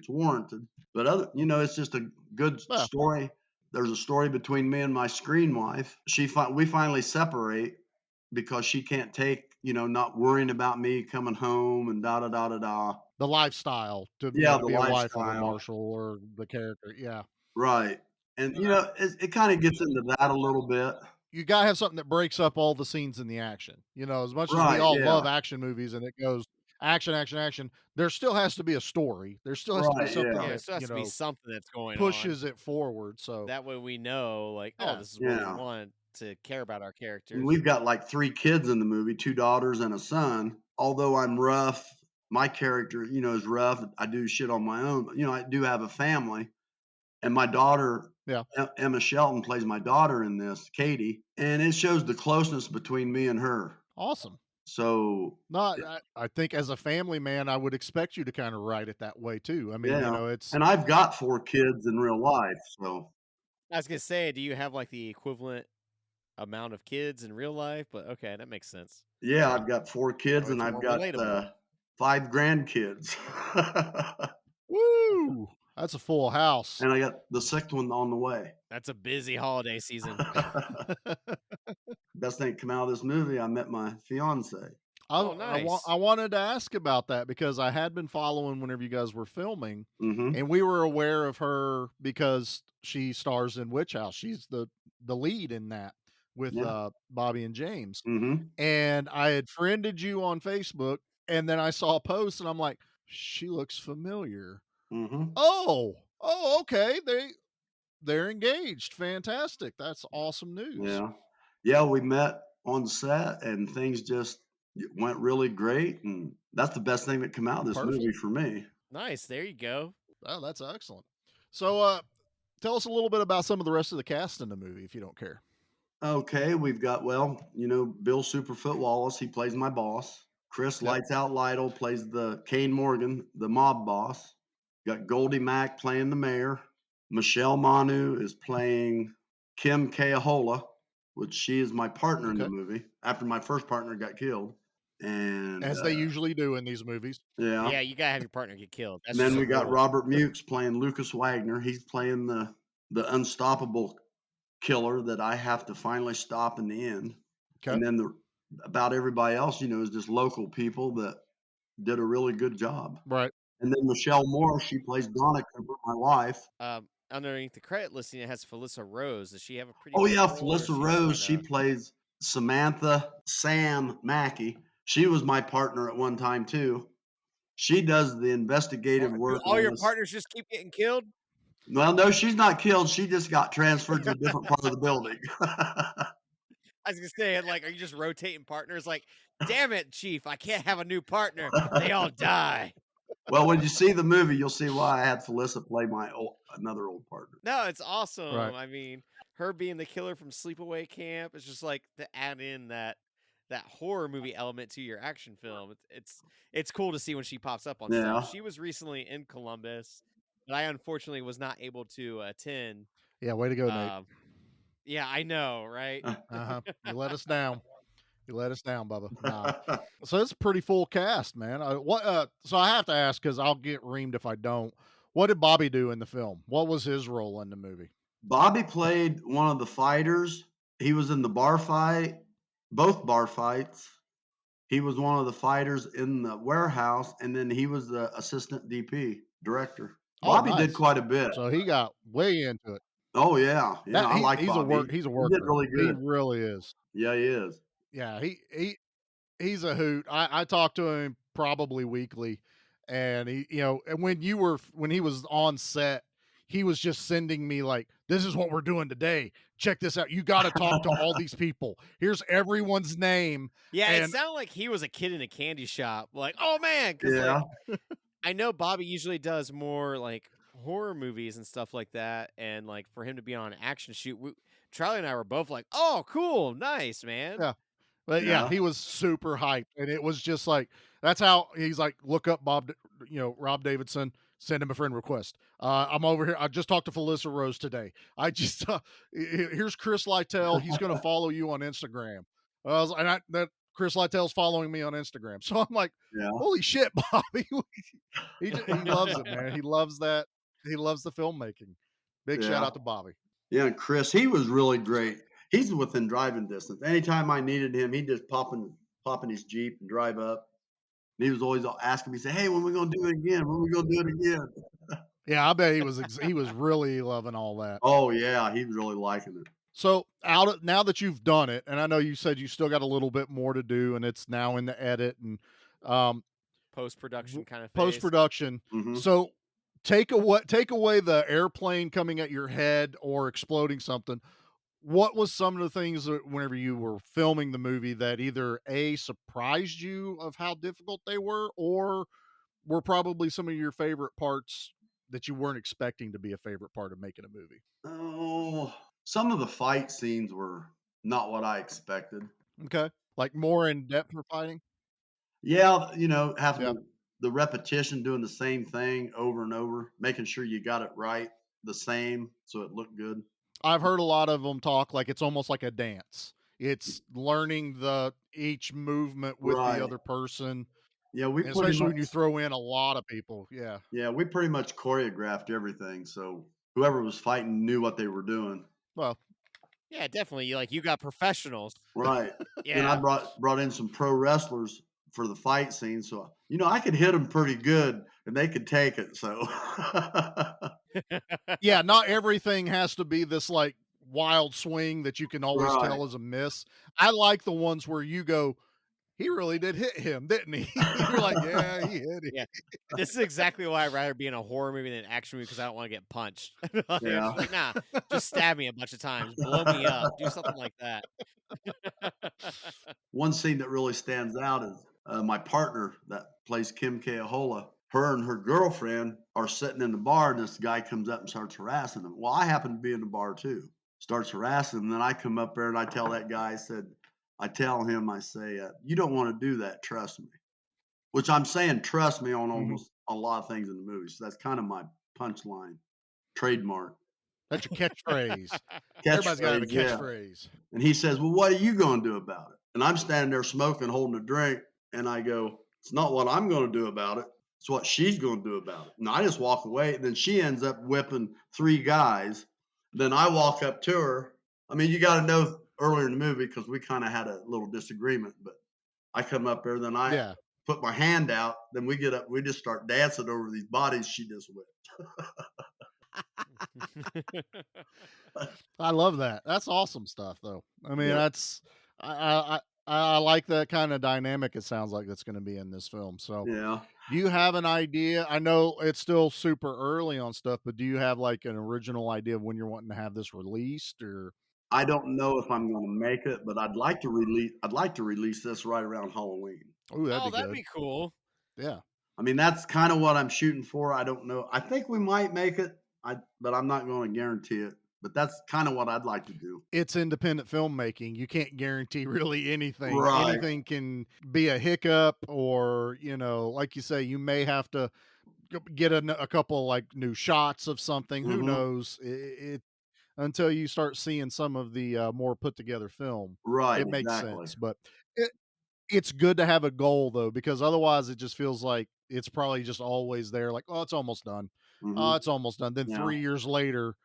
warranted. But it's just a good story. There's a story between me and my screen wife. We finally separate because she can't take, not worrying about me coming home and da da da da da. The lifestyle to be a wife of a marshal or the character. Yeah. Right. And it kind of gets into that a little bit. You gotta have something that breaks up all the scenes in the action. As much as we all love action movies and it goes action, action, action, there still has to be a story. There still has to be something that, there still has to be something that's going pushes it forward. So that way we know, like, this is what we want to care about our characters. And we've got like 3 kids in the movie, 2 daughters and a son. Although I'm rough, my character, is rough. I do shit on my own, but I do have a family. And my daughter, Emma Shelton, plays my daughter in this, Katie, and it shows the closeness between me and her. Awesome. So, I think as a family man, I would expect you to kind of write it that way too. I mean, it's. And I've got 4 kids in real life, so. I was gonna say, do you have like the equivalent amount of kids in real life? But okay, that makes sense. Yeah, I've got 4 kids, and I've got 5 grandkids. Woo! That's a full house. And I got the 6th one on the way. That's a busy holiday season. best thing that came out of this movie, I met my fiance. Oh, nice. I wanted to ask about that because I had been following whenever you guys were filming, Mm-hmm. and we were aware of her because she stars in Witch House. She's the lead in that with Yeah. Bobby and James. Mm-hmm. And I had friended you on Facebook, and then I saw a post, and I'm like, she looks familiar. Mm-hmm. Oh, okay. They're engaged. Fantastic. That's awesome news. Yeah. Yeah, we met on set and things just went really great. And that's the best thing that came out of this movie Perfect. for me. Nice. There you go. Oh, that's excellent. So, tell us a little bit about some of the rest of the cast in the movie, if you don't care. Okay, we've got, well, Bill Superfoot Wallace, he plays my boss. Chris Yep. Lights Out Lytle plays the Kane Morgan, the mob boss. Got Goldie Mack playing the mayor. Michelle Manu is playing Kim Keahola, which she is my partner in the Okay. movie after my first partner got killed. And As they usually do in these movies. yeah. Yeah, you gotta have your partner get killed. That's And then just we a got rule. Robert Mukes playing Lucas Wagner. He's playing the unstoppable killer that I have to finally stop in the end. Okay. And then about everybody else, is just local people that did a really good job. Right. And then Michelle Moore, she plays Donna Cooper, my wife. Underneath the credit listing, it has Felissa Rose. Does she have a pretty? Oh big yeah, role, or Felissa she's Rose, she kinda- plays Samantha Sam Mackey. She was my partner at one time too. She does the investigative Do work all on your this. partners just keep getting killed? Well, no, she's not killed. She just got transferred to a different part of the building. I was gonna say, like, are you just rotating partners? Like, damn it, Chief, I can't have a new partner. They all die. Well, when you see the movie, you'll see why I had Felissa play another old partner. No, it's awesome. Right. I mean, her being the killer from Sleepaway Camp is just like to add in that horror movie element to your action film. It's cool to see when she pops up on Yeah. stuff. She was recently in Columbus, but I unfortunately was not able to attend. Yeah, way to go, Nate. Yeah, I know, right? Uh-huh. You let us down. You let us down, Bubba. Nah. So it's a pretty full cast, man. So I have to ask because I'll get reamed if I don't. What did Bobby do in the film? What was his role in the movie? Bobby played one of the fighters. He was in the bar fight, both bar fights. He was one of the fighters in the warehouse, and then he was the assistant DP director. Bobby did nice. quite a bit. So he got way into it. Oh yeah, yeah. I like he's Bobby. he's a He worker. did really He good. really is. Yeah, he is. Yeah, he's a hoot. I talk to him probably weekly, and and when he was on set, he was just sending me like, this is what we're doing today. Check this out. You got to talk to all these people. Here's everyone's name. Yeah, it And sounded like he was a kid in a candy shop. Like, oh man, because Yeah. like I know Bobby usually does more like horror movies and stuff like that, and like for him to be on an action shoot, Charlie and I were both like, oh, cool, nice, man. Yeah. But yeah, he was super hyped, and it was just like that's how he's like, look up Rob Davidson, send him a friend request. I'm over here. I just talked to Felissa Rose today. I just here's Chris Lytle. He's going to follow you on Instagram. That Chris Lytle's following me on Instagram. So I'm like, holy shit, Bobby. he loves it, man. He loves that. He loves the filmmaking. Big shout out to Bobby. Yeah, and Chris, he was really great. He's within driving distance. Anytime I needed him, he'd just pop in his Jeep and drive up. And he was always asking me, say, hey, when are we going to do it again? When are we going to do it again? Yeah, I bet he was really loving all that. Oh, yeah, he was really liking it. So now that you've done it, and I know you said you still got a little bit more to do, and it's now in the edit and post-production kind of phase. Post-production. Mm-hmm. So take away the airplane coming at your head or exploding something. What was some of the things that whenever you were filming the movie that either A, surprised you of how difficult they were, or were probably some of your favorite parts that you weren't expecting to be a favorite part of making a movie? Oh, some of the fight scenes were not what I expected. Okay. Like more in depth for fighting? Yeah, having the repetition, doing the same thing over and over, making sure you got it right, the same, so it looked good. I've heard a lot of them talk like it's almost like a dance. It's learning each movement with the other person. Yeah, especially when you throw in a lot of people. Yeah. Yeah, we pretty much choreographed everything, so whoever was fighting knew what they were doing. Well, Yeah, definitely. You got professionals. Right. And I Yeah. brought in some pro wrestlers for the fight scene, so I could hit them pretty good, and they could take it. So, Yeah, not everything has to be this like wild swing that you can always right. tell is a miss. I like the ones where you go, he really did hit him, didn't he? You're like, yeah, he hit him. Yeah. This is exactly why I'd rather be in a horror movie than an action movie because I don't want to get punched. I'm Yeah. just like, nah, just stab me a bunch of times, blow me up, do something like that. One scene that really stands out is my partner that plays Kim Keahola. Her and her girlfriend are sitting in the bar, and this guy comes up and starts harassing them. Well, I happen to be in the bar too. Starts harassing them. And then I come up there and I tell that guy, I tell him, I say, you don't want to do that, trust me. Which I'm saying, trust me on almost a lot of things in the movie. So that's kind of my punchline, trademark. That's your catchphrase. Everybody's got to have a Catchphrase, yeah. catchphrase. And he says, well, what are you going to do about it? And I'm standing there smoking, holding a drink. And I go, it's not what I'm going to do about it. It's what she's going to do about it. And I just walk away. And then she ends up whipping 3 guys. Then I walk up to her. I mean, you got to know earlier in the movie because we kind of had a little disagreement. But I come up there, then I put my hand out. Then we get up. We just start dancing over these bodies she just whipped. I love that. That's awesome stuff, though. I mean, Yeah. that's I like that kind of dynamic. It sounds like that's going to be in this film. So, Yeah. do you have an idea? I know it's still super early on stuff, but do you have like an original idea of when you're wanting to have this released? Or I don't know if I'm going to make it, but I'd like to release this right around Halloween. oh, that'd That'd be be cool. yeah. I mean, that's kind of what I'm shooting for. I don't know. I think we might make it, but I'm not going to guarantee it. But that's kind of what I'd like to do. It's independent filmmaking. You can't guarantee really anything. Right. Anything can be a hiccup, or like you say, you may have to get a couple like new shots of something. Who Mhm. knows? It until you start seeing some of the more put together film, Right. it makes Exactly. sense. But it's good to have a goal though, because otherwise it just feels like it's probably just always there. Like, oh, it's almost done. Oh, Mhm. it's almost done. Then Yeah. 3 years later,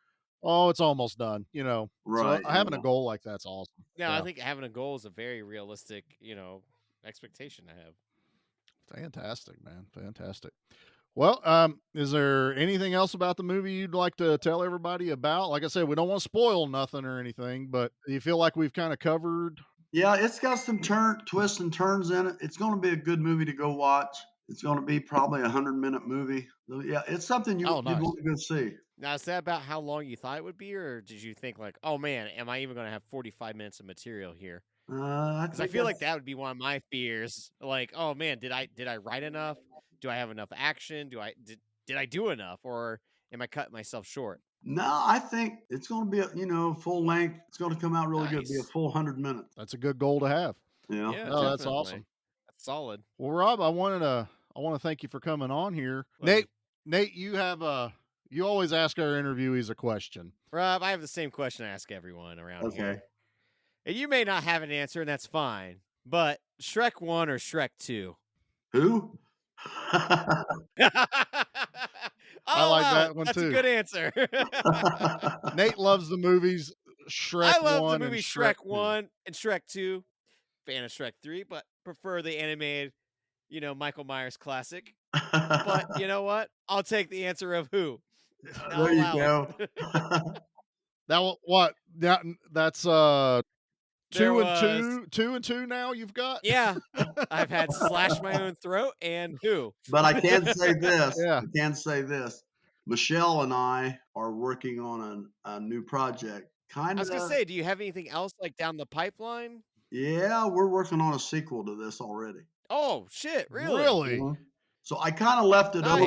oh, it's almost done. So Right. having a Yeah. goal like that's awesome. No, I think having a goal is a very realistic, expectation to have. Fantastic, man. Fantastic. Well, is there anything else about the movie you'd like to tell everybody about? Like I said, we don't want to spoil nothing or anything, but do you feel like we've kind of covered? Yeah, it's got some twists and turns in it. It's going to be a good movie to go watch. It's going to be probably a 100-minute movie. So, yeah, it's something you'd nice. want to go see. Now, is that about how long you thought it would be, or did you think like, oh man, am I even going to have 45 minutes of material here? Because I feel like that would be one of my fears. Like, oh man, did I write enough? Do I have enough action? Did I do enough, or am I cutting myself short? No, I think it's going to be full length. It's going to come out really good. Be a Nice. full 100 minutes. That's a good goal to have. Yeah. Yeah, Oh, that's definitely. awesome. That's solid. Well, Rob, I want to thank you for coming on here. Well, Nate, you always ask our interviewees a question. Rob, I have the same question I ask everyone around Okay. here. And you may not have an answer, and that's fine. But Shrek 1 or Shrek 2? Who? I like that one That's too. a good answer. Nate loves the movies Shrek I love 1 the movie and Shrek 2. 1 and Shrek 2. Fan of Shrek 3, but prefer the animated, Michael Myers classic. But you know what? I'll take the answer of who. There you go. Now what? That's There 2 and was- 2 and 2 now you've got? Yeah. I've had Slash My Own Throat and who. But I can say this. Yeah. I can say this. Michelle and I are working on a new project. I was going to say, do you have anything else like down the pipeline? Yeah, we're working on a sequel to this already. Oh, shit. Really? Really? Mhm. So I kind of left it Nice.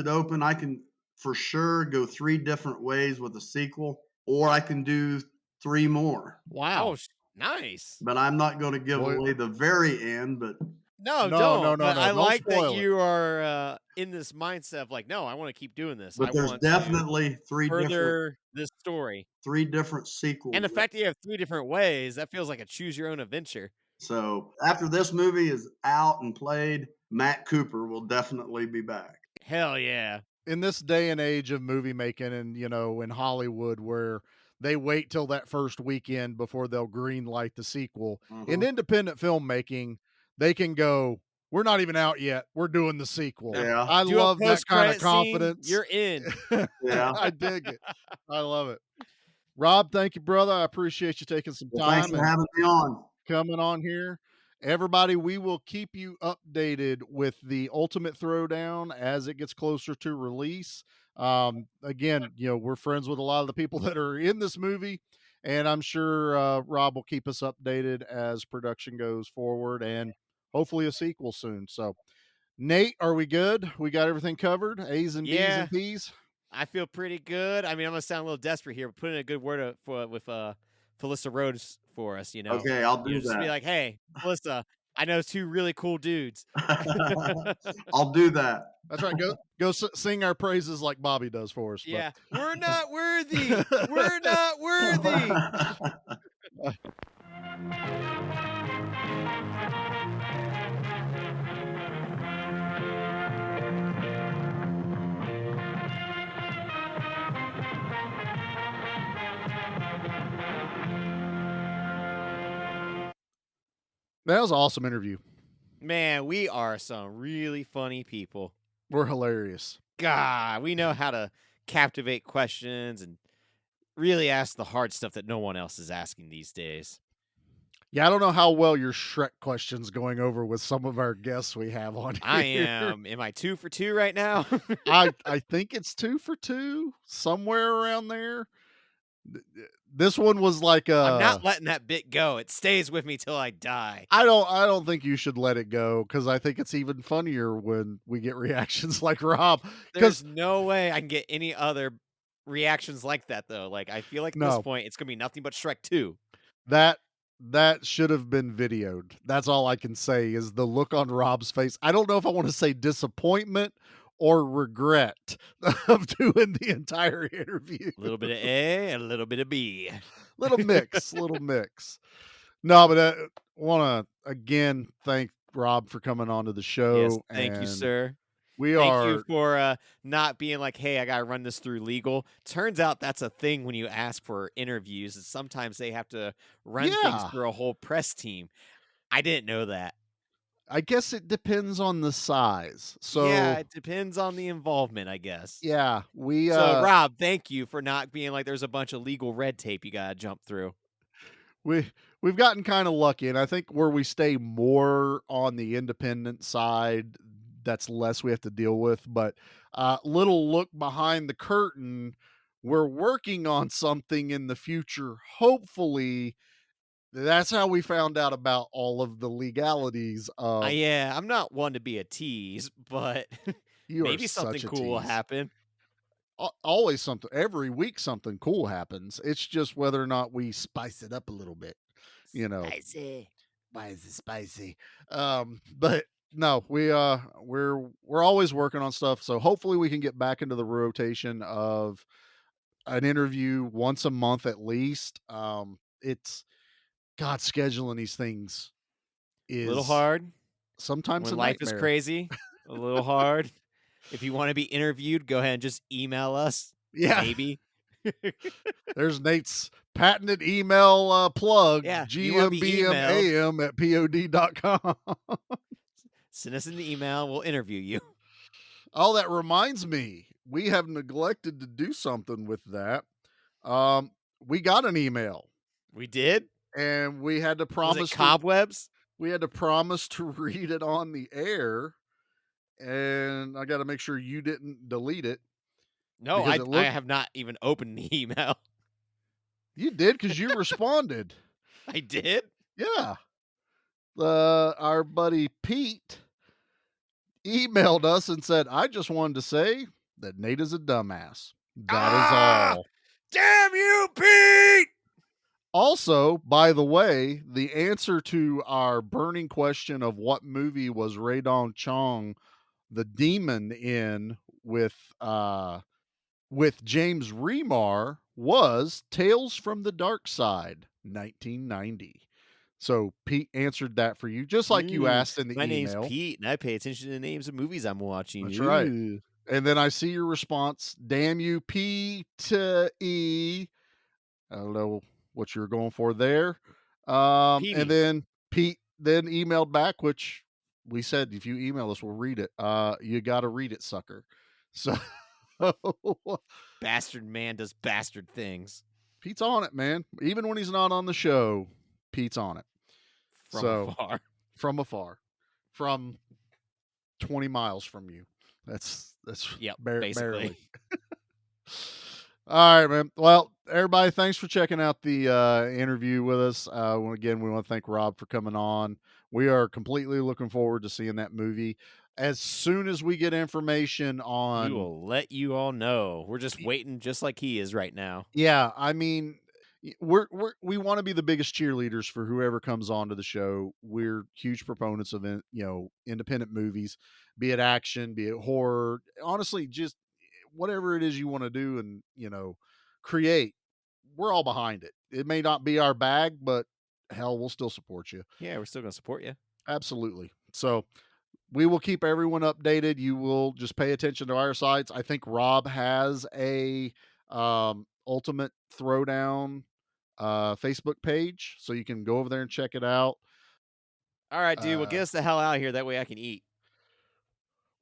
open. I can for sure go 3 different ways with a sequel, or I can do 3 more. Wow. Oh, nice. But I'm not going to give away the very end. But No, No, don't. no, But I don't like that spoil it. you are in this mindset of like, no, I want to keep doing this. I there's want to definitely 3 further this story. different sequels. And the fact that you have 3 different ways, that feels like a choose your own adventure. So after this movie is out and played, Matt Cooper will definitely be back. Hell yeah. In this day and age of movie making and in Hollywood where they wait till that first weekend before they'll green light the sequel. In Mhm. independent filmmaking, they can go, we're not even out yet. We're doing the sequel. Yeah. I Do a love that kind of post-credit scene, confidence. you're in. Yeah. I dig it. I love it. Rob, thank you, brother. I appreciate you taking some Well, thanks time for and having me on. coming on here. Everybody, we will keep you updated with the Ultimate Throwdown as it gets closer to release. Again, we're friends with a lot of the people that are in this movie, and I'm sure Rob will keep us updated as production goes forward and hopefully a sequel soon. So, Nate, are we good? We got everything covered? A's and B's Yeah, and P's? I feel pretty good. I mean, I'm gonna sound a little desperate here, but put in a good word with Felissa Rhodes for us. Okay, I'll do Just be that. like, hey, Felissa, I know two really cool dudes. I'll do that. That's right. Go sing our praises like Bobby does for us. But Yeah, we're not worthy. We're not worthy. that was an awesome interview. Man, we are some really funny people. We're hilarious. God, we know how to captivate questions and really ask the hard stuff that no one else is asking these days. Yeah, I don't know how well your Shrek question's going over with some of our guests we have on here. I am. Am I 2 for 2 right now? I think it's 2 for 2, somewhere around there. This one was like I'm not letting that bit go. It stays with me till I die. I don't think you should let it go because I think it's even funnier when we get reactions like Rob. There's no way I can get any other reactions like that, though. Like, I feel like at this No. point, it's going to be nothing but Shrek 2. That should have been videoed. That's all I can say is the look on Rob's face. I don't know if I want to say disappointment or regret of doing the entire interview. A little bit of A and a little bit of B. little mix. No, but I want to again thank Rob for coming on to the show. Yes, thank you, and sir. We Thank are you for not being like, hey, I got to run this through legal. Turns out that's a thing when you ask for interviews. Is sometimes they have to run things through a whole press team. I didn't know that. I guess it depends on the size. So yeah, it depends on the involvement, I guess. Yeah, we So Rob, thank you for not being like there's a bunch of legal red tape you got to jump through. We've gotten kind of lucky, and I think where we stay more on the independent side, that's less we have to deal with. But little look behind the curtain, we're working on something in the future. Hopefully, that's how we found out about all of the legalities of. Yeah, I'm not one to be a tease, but You maybe are something such a cool will tease. happen. Always something. Every week something cool happens. It's just whether or not we spice it up a little bit. Spicy. But no, we're always working on stuff. So hopefully we can get back into the rotation of an interview once a month at least. It's God, scheduling these things is A little hard. Sometimes When a life nightmare. is crazy, a little hard. If you want to be interviewed, go ahead and just email us. Yeah. Maybe. There's Nate's patented email plug. Yeah, you wanna be GMBMAM@pod.com. Send us an email. We'll interview you. Oh, that reminds me. We have neglected to do something with that. We got an email. We did? And we had to promise. Was it cobwebs? We had to promise to read it on the air. And I got to make sure you didn't delete it. No, I have not even opened the email. You did because you responded. I did? Yeah. Our buddy Pete emailed us and said, I just wanted to say that Nate is a dumbass. That is all. Damn you, Pete! Also, by the way, the answer to our burning question of what movie was Ray Dong Chong the demon in with James Remar was Tales from the Dark Side, 1990. So Pete answered that for you, just like you asked in the My email. name's Pete, and I pay attention to the names of movies I'm watching. That's right. And then I see your response. Damn you, Pete. I don't know what you were going for there. Petey. And then Pete then emailed back, which we said, if you email us, we'll read it. You got to read it, sucker. So Bastard man does bastard things. Pete's on it, man. Even when he's not on the show, Pete's on it. From afar. From afar. From 20 miles from you. That's yep, barely. basically. All right, man. Well, everybody, thanks for checking out the interview with us. Again, we want to thank Rob for coming on. We are completely looking forward to seeing that movie. As soon as we get information on, we will let you all know. We're just waiting, just like he is right now. Yeah, I mean, we want to be the biggest cheerleaders for whoever comes onto the show. We're huge proponents of independent movies, be it action, be it horror. Honestly, just whatever it is you want to do and create. We're all behind it. It may not be our bag, but hell, we'll still support you. Yeah, we're still going to support you. Absolutely. So we will keep everyone updated. You will just pay attention to our sites. I think Rob has a Ultimate Throwdown Facebook page, so you can go over there and check it out. All right, dude. Well, get us the hell out of here. That way I can eat.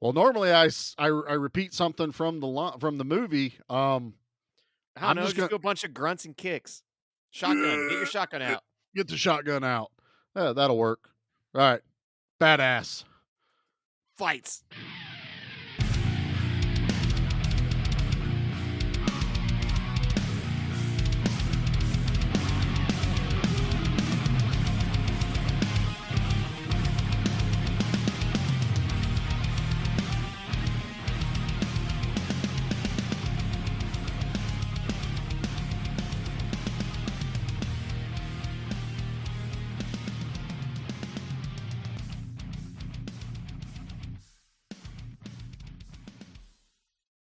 Well, normally I repeat something from the movie. I don't know. Just do a bunch of grunts and kicks. Shotgun. Get your shotgun out. Get the shotgun out. That'll work. All right. Badass. Fights.